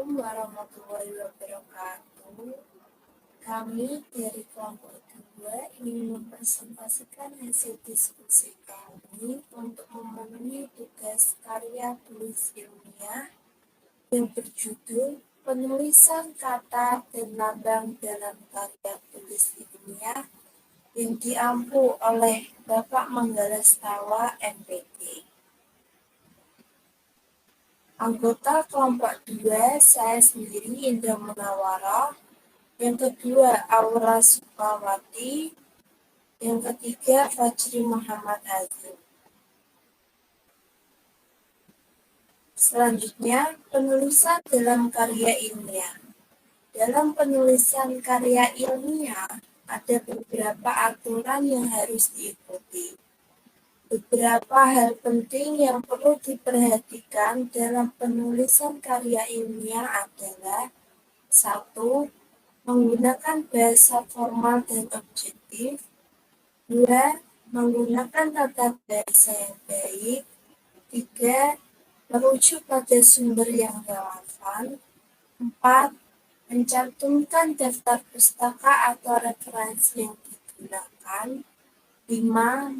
Assalamualaikum warahmatullahi wabarakatuh. Kami dari kelompok 2 ingin mempresentasikan hasil diskusi kami untuk memenuhi tugas karya tulis ilmiah yang berjudul Penulisan Kata dan Lambang dalam Karya Tulis Ilmiah yang diampu oleh Bapak Manggala Setawa, MPT. Anggota kelompok 2, saya sendiri Indra Munawara, yang kedua Aura Sukawati, yang ketiga Fajri Muhammad Azim. Selanjutnya, penulisan dalam karya ilmiah. Dalam penulisan karya ilmiah, ada beberapa aturan yang harus diikuti. Beberapa hal penting yang perlu diperhatikan dalam penulisan karya ilmiah adalah 1. Menggunakan bahasa formal dan objektif. 2. Menggunakan tata bahasa yang baik. 3. Merujuk pada sumber yang relevan. 4. Mencantumkan daftar pustaka atau referensi yang digunakan. 5.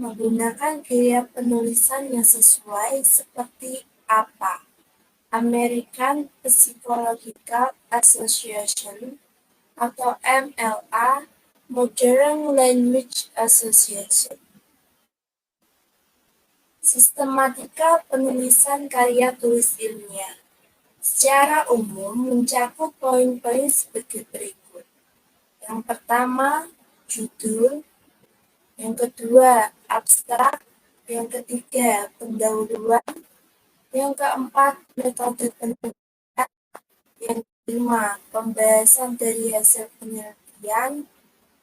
Menggunakan gaya penulisan yang sesuai seperti apa? American Psychological Association atau MLA, Modern Language Association. Sistematika penulisan karya tulis ilmiah secara umum mencakup poin-poin sebagai berikut. Yang pertama, judul. Yang kedua, abstrak. Yang ketiga, pendahuluan. Yang keempat, metode penelitian. Yang kelima, pembahasan dari hasil penelitian.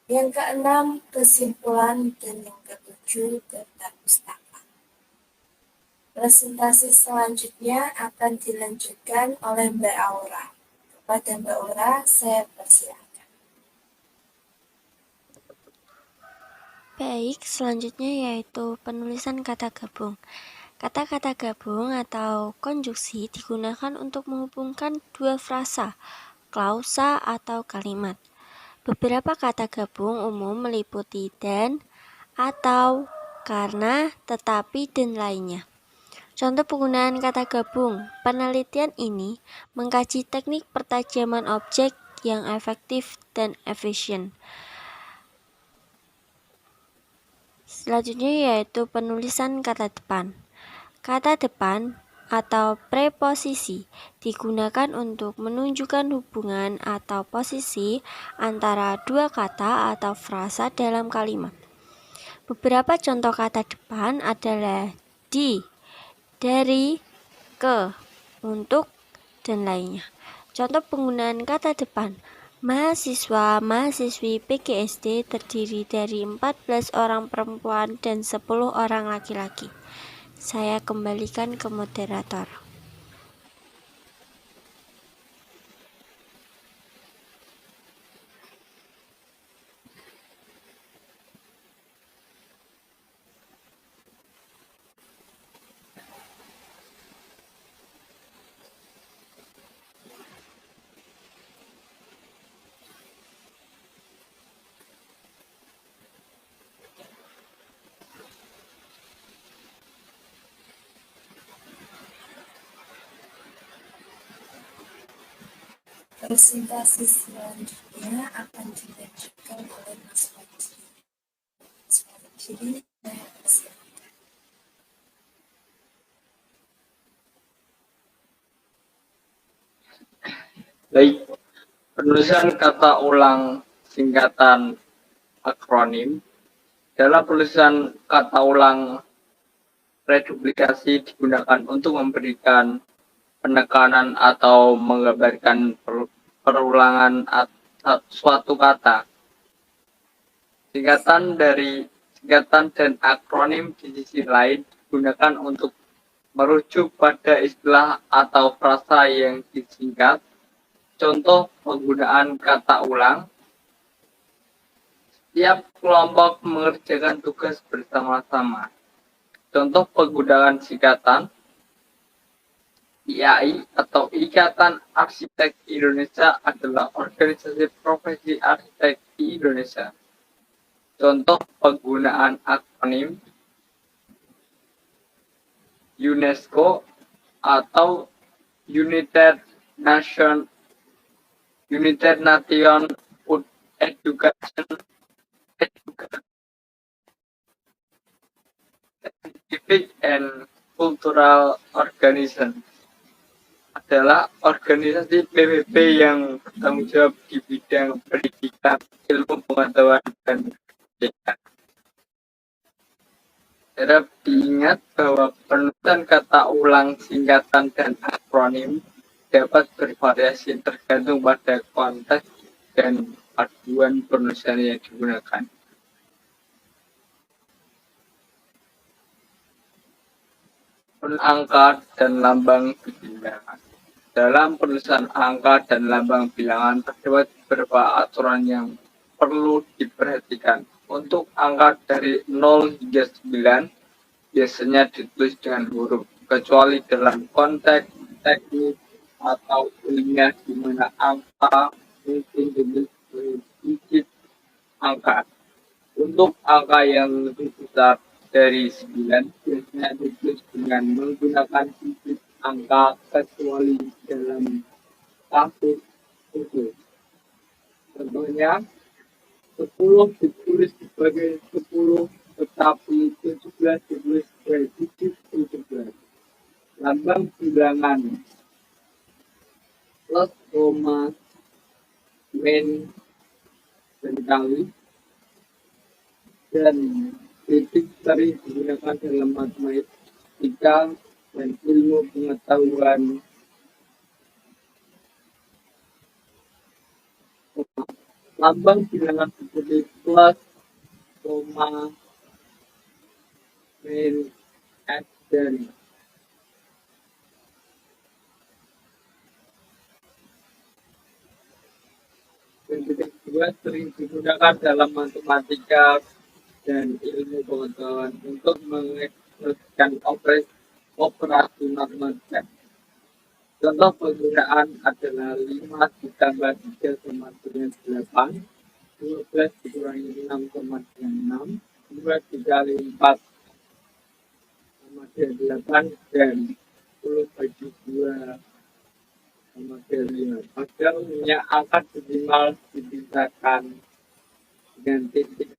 Yang keenam, kesimpulan. Dan yang ketujuh, daftar pustaka. Presentasi selanjutnya akan dilanjutkan oleh Mbak Aura. Kepada Mbak Aura, saya persilakan. Baik, selanjutnya yaitu penulisan kata gabung. Kata-kata gabung atau konjuksi digunakan untuk menghubungkan dua frasa, klausa atau kalimat. Beberapa kata gabung umum meliputi dan, atau, karena, tetapi, dan lainnya. Contoh penggunaan kata gabung. Penelitian ini mengkaji teknik pertajaman objek yang efektif dan efisien. Selanjutnya yaitu penulisan kata depan. Kata depan atau preposisi digunakan untuk menunjukkan hubungan atau posisi antara dua kata atau frasa dalam kalimat. Beberapa contoh kata depan adalah di, dari, ke, untuk, dan lainnya. Contoh penggunaan kata depan. Mahasiswa-mahasiswi PGSD terdiri dari 14 orang perempuan dan 10 orang laki-laki. Saya kembalikan ke moderator. Presentasi selanjutnya akan dilanjutkan oleh Mas Fajri. Mas Fajri, saya persilakan. Baik, penulisan kata ulang singkatan akronim. Dalam penulisan kata ulang reduplikasi digunakan untuk memberikan penekanan atau menggambarkan perulangan suatu kata. Singkatan dan akronim di sisi lain digunakan untuk merujuk pada istilah atau frasa yang disingkat. Contoh penggunaan kata ulang. Setiap kelompok mengerjakan tugas bersama-sama. Contoh penggunaan singkatan. IAI atau Ikatan Arsitek Indonesia adalah organisasi profesi arsitek di Indonesia. Contoh penggunaan akronim UNESCO atau United Nation Food Education Scientific and Cultural Organization adalah organisasi PBB yang bertanggung jawab di bidang pendidikan, ilmu pengetahuan, dan pendidikan. Harap diingat bahwa penulisan kata ulang, singkatan, dan akronim dapat bervariasi tergantung pada konteks dan paduan penulisan yang digunakan. Angka dan lambang bilangan. Dalam penulisan angka dan lambang bilangan terdapat beberapa aturan yang perlu diperhatikan. Untuk angka dari 0 hingga 9 biasanya ditulis dengan huruf, kecuali dalam konteks teknis atau ilmiah di mana angka mungkin ditulis dengan digit angka. Untuk angka yang lebih besar dari 9 biasanya ditulis dengan menggunakan digit angka kecuali dalam kasus khusus. Contohnya 10 ditulis sebagai 10 tetapi 17 ditulis sebagai digit 17. Lambang bilangan plus, koma, min, dan kali, dan titik sering digunakan dalam matematika dan ilmu pengetahuan. Lambang bilangan seperti plus, koma, min, x, dan titik dua sering digunakan dalam matematika dan ilmu pengetahuan untuk mengekspresikan operasi matematika. Contoh penggunaan adalah 5 ditambah 3 sama dengan 8, 12 dikurangi 6 sama dengan 6, 2 dikali 4 sama dengan 8, dan 10 bagi 2 sama dengan 5. Agar punya angka decimal dipisahkan dengan titik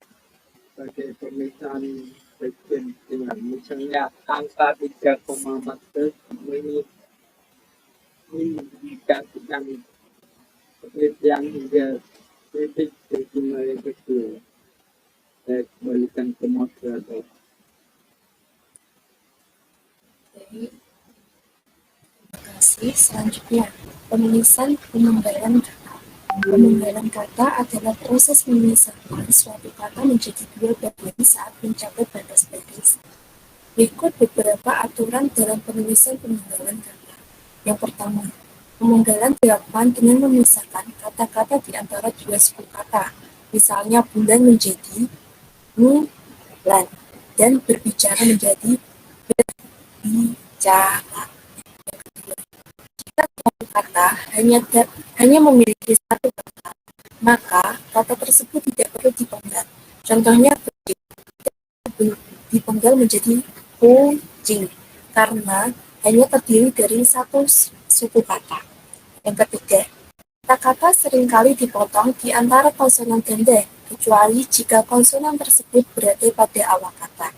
sebagai pemisahan bagian dengan misalnya angka 3,14 ini dikasihkan penelitian hingga titik decimal yang kecil. Saya kembalikan ke moderator. Jadi, terima kasih. Selanjutnya, penulisan pemenggalan kata. Pemenggalan kata adalah proses memisahkan suatu kata menjadi dua bagian saat mencapai batas baris. Berikut beberapa aturan dalam penulisan pemenggalan kata. Yang pertama, pemenggalan dilakukan dengan memisahkan kata-kata di antara dua suku kata. Misalnya bulan menjadi bulan dan berbicara menjadi berbicara. Jika suatu kata hanya memiliki satu kata, maka kata tersebut tidak perlu dipenggal. Contohnya dipenggal menjadi kucing karena hanya terdiri dari satu suku kata. Yang ketiga, kata-kata seringkali dipotong di antara konsonan ganda, kecuali jika konsonan tersebut berada pada awal kata.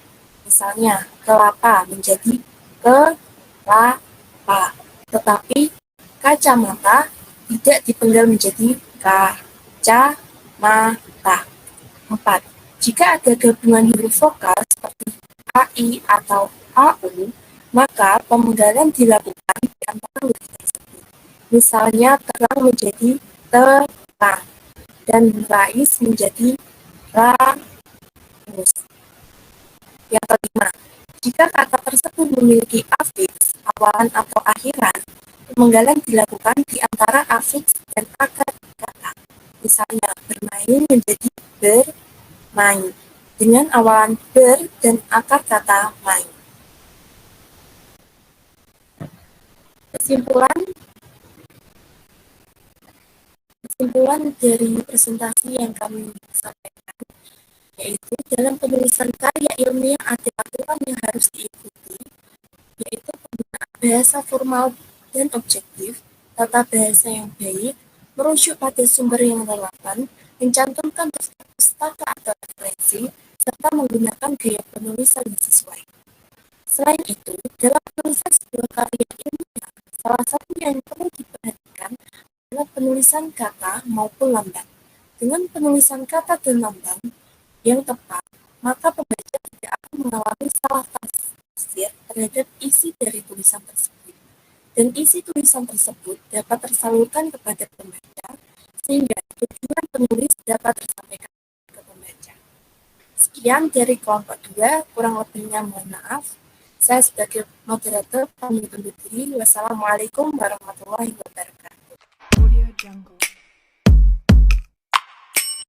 Misalnya, kelapa menjadi kelapa, tetapi kacamata tidak dipenggal menjadi kacamata. 4. Jika ada gabungan huruf vokal seperti AI atau AU, maka pemenggalan dilakukan di antara huruf tersebut. Misalnya terang menjadi terang dan rais menjadi raus. Yang kelima, jika kata tersebut memiliki afiks, awalan atau akhiran, pemenggalan dilakukan di antara afiks dan akar kata. Misalnya bermain menjadi bermain dengan awalan ber dan akar kata main. Kesimpulan dari presentasi yang kami sampaikan, yaitu dalam penulisan karya ilmiah ada aturan yang harus diikuti, yaitu penggunaan bahasa formal dan objektif, tata bahasa yang baik, merujuk pada sumber yang relevan, mencantumkan pustaka atau referensi, serta menggunakan gaya penulisan yang sesuai. Selain itu, dalam penulisan sebuah karya ilmiah, salah satu yang perlu diperhatikan adalah penulisan kata maupun lambang. Dengan penulisan kata dan lambang yang tepat, maka pembaca tidak akan mengalami salah tafsir terhadap isi dari tulisan tersebut. Dan isi tulisan tersebut dapat tersalurkan kepada pembaca, sehingga tujuan penulis dapat tersampaikan ke pembaca. Sekian dari kelompok 2, kurang lebihnya mohon maaf. Saya sebagai moderator pamit undur diri. Wassalamualaikum warahmatullahi wabarakatuh.